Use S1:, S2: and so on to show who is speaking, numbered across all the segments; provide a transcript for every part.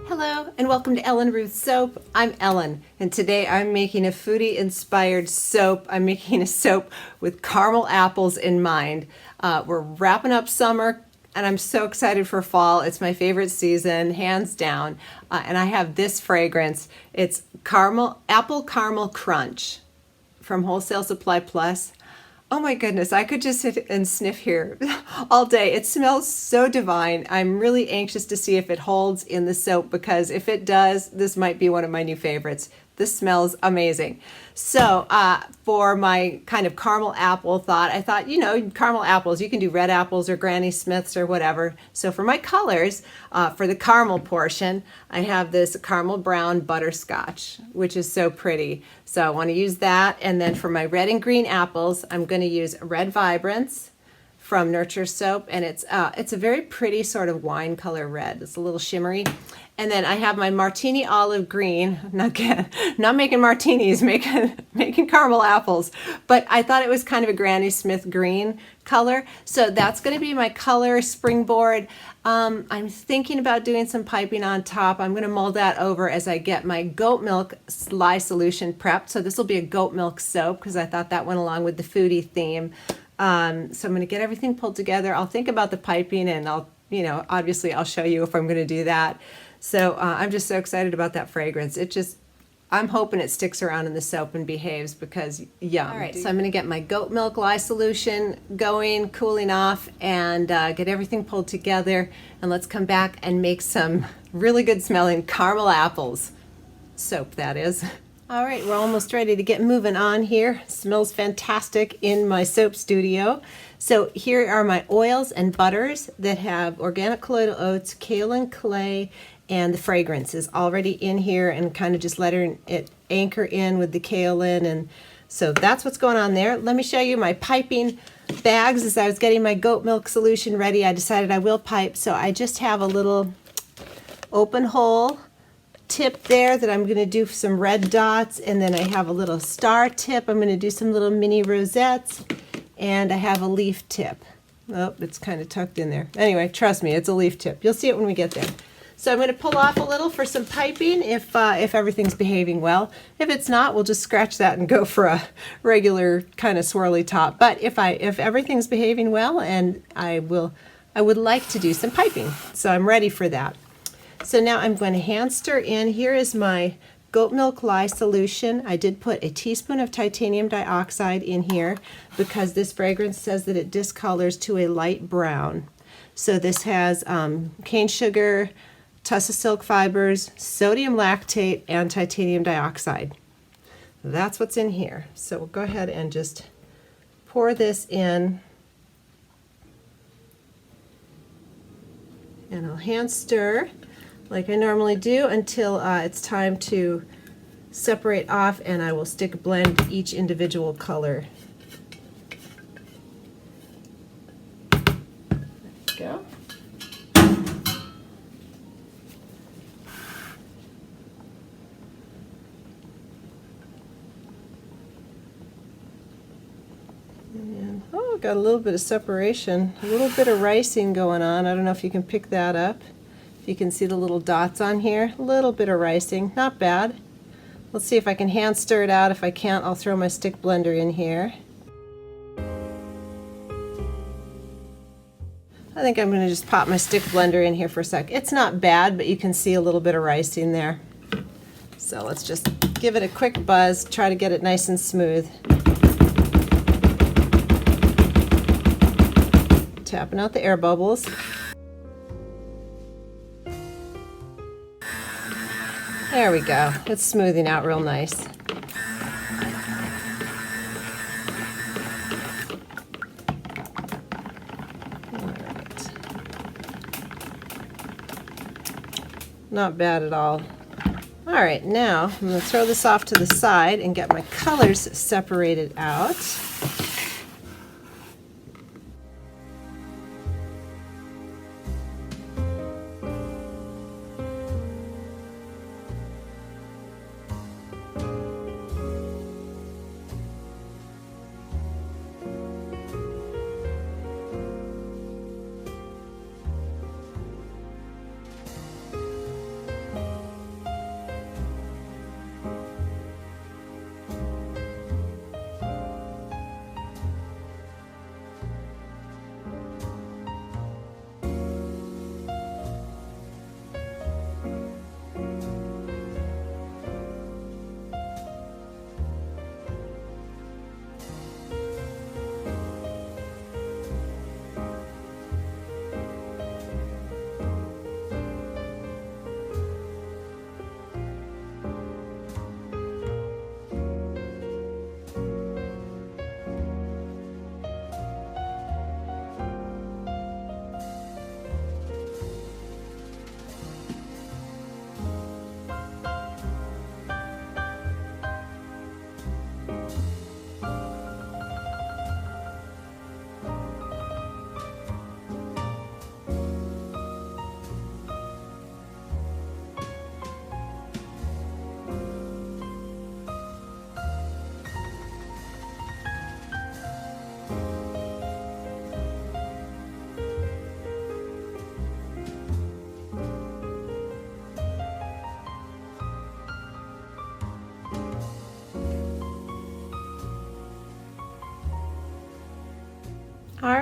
S1: Hello and welcome to Ellen Ruth Soap. I'm Ellen and today I'm making a foodie inspired soap. I'm making a soap with caramel apples in mind. We're wrapping up summer and I'm so excited for fall. It's my favorite season, hands down. And I have this fragrance. It's apple caramel crunch from Wholesale Supply Plus. Oh my goodness, I could just sit and sniff here all day. It smells so divine. I'm really anxious to see if it holds in the soap because if it does, this might be one of my new favorites. This smells amazing. So for my kind of caramel apple thought, I thought, caramel apples, you can do red apples or Granny Smiths or whatever. So for my colors, for the caramel portion, I have this caramel brown butterscotch, which is so pretty. So I want to use that. And then for my red and green apples, I'm going to use Red Vibrance from Nurture Soap, and it's a very pretty sort of wine color red. It's a little shimmery. And then I have my Martini Olive Green. Not making martinis, making caramel apples. But I thought it was kind of a Granny Smith green color. So that's going to be my color springboard. I'm thinking about doing some piping on top. I'm going to mold that over as I get my goat milk lye solution prepped. So this will be a goat milk soap because I thought that went along with the foodie theme. So I'm going to get everything pulled together. I'll think about the piping and obviously I'll show you if I'm going to do that. So I'm just so excited about that fragrance. I'm hoping it sticks around in the soap and behaves because yum. All right, so I'm going to get my goat milk lye solution going, cooling off, and get everything pulled together. And let's come back and make some really good smelling caramel apples. Soap, that is. All right, we're almost ready to get moving on here. Smells fantastic in my soap studio. So here are my oils and butters that have organic colloidal oats, kaolin clay, and the fragrance is already in here and kind of just letting it anchor in with the kaolin. And so that's what's going on there. Let me show you my piping bags. As I was getting my goat milk solution ready, I decided I will pipe. So I just have a little open hole tip there that I'm going to do some red dots, and then I have a little star tip. I'm going to do some little mini rosettes, and I have a leaf tip. Oh, it's kind of tucked in there. Anyway, trust me, it's a leaf tip. You'll see it when we get there. So I'm going to pull off a little for some piping if everything's behaving well. If it's not, we'll just scratch that and go for a regular kind of swirly top. But if everything's behaving well, and I would like to do some piping. So I'm ready for that. So now I'm going to hand stir in. Here is my goat milk lye solution. I did put a teaspoon of titanium dioxide in here because this fragrance says that it discolors to a light brown. So this has cane sugar, tussa silk fibers, sodium lactate, and titanium dioxide. That's what's in here. So we'll go ahead and just pour this in. And I'll hand stir like I normally do until it's time to separate off, and I will stick blend each individual color. There we go. And, got a little bit of separation, a little bit of ricing going on. I don't know if you can pick that up. You can see the little dots on here, a little bit of ricing, not bad. Let's see if I can hand stir it out. If I can't, I'll throw my stick blender in here. I think I'm going to just pop my stick blender in here for a sec. It's not bad, but you can see a little bit of ricing there. So let's just give it a quick buzz, try to get it nice and smooth. Tapping out the air bubbles. There we go. It's smoothing out real nice. All right. Not bad at all. All right, now I'm going to throw this off to the side and get my colors separated out.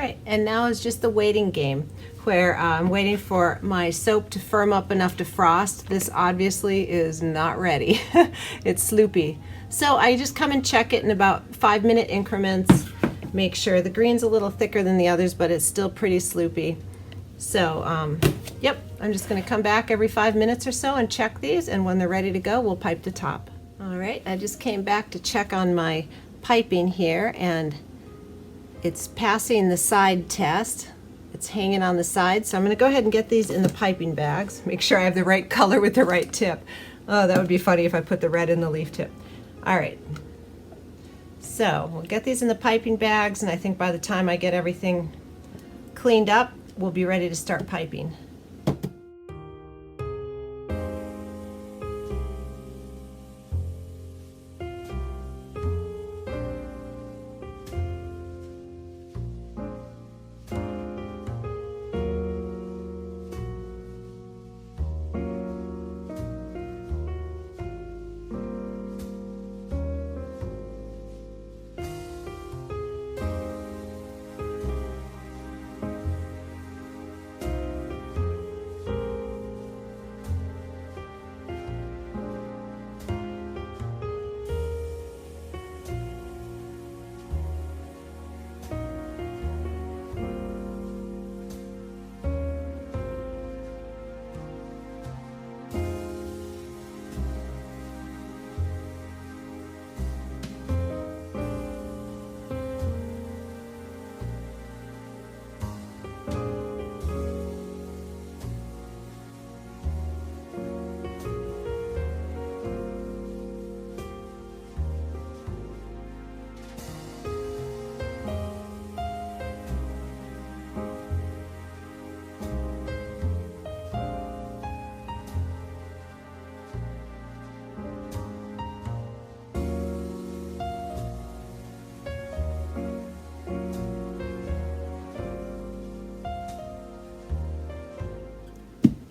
S1: right, and now is just the waiting game where I'm waiting for my soap to firm up enough to frost. This obviously is not ready. It's sloopy. So I just come and check it in about 5-minute increments. Make sure the green's a little thicker than the others, but it's still pretty sloopy. So, yep, I'm just going to come back every 5 minutes or so and check these, and when they're ready to go, we'll pipe the top. All right, I just came back to check on my piping here, and it's passing the side test. It's hanging on the side, so I'm going to go ahead and get these in the piping bags. Make sure I have the right color with the right tip. Oh, that would be funny if I put the red in the leaf tip. All right, so we'll get these in the piping bags, and I think by the time I get everything cleaned up, we'll be ready to start piping.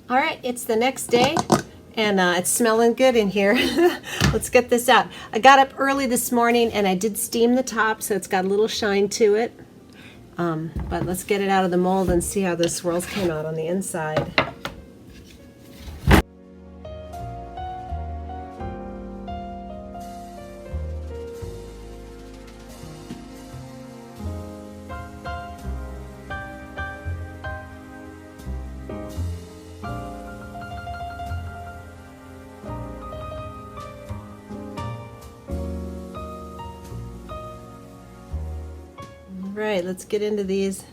S1: All right, it's the next day, and it's smelling good in here. Let's get this out. I got up early this morning, and I did steam the top, so it's got a little shine to it. But let's get it out of the mold and see how the swirls came out on the inside. Right, let's get into these.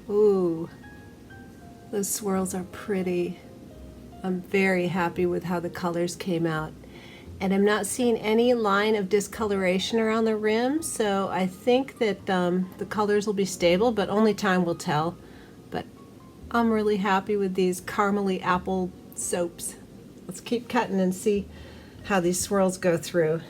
S1: Ooh, those swirls are pretty. I'm very happy with how the colors came out. And I'm not seeing any line of discoloration around the rim, so I think that the colors will be stable, but only time will tell. But I'm really happy with these caramely apple soaps. Let's keep cutting and see how these swirls go through.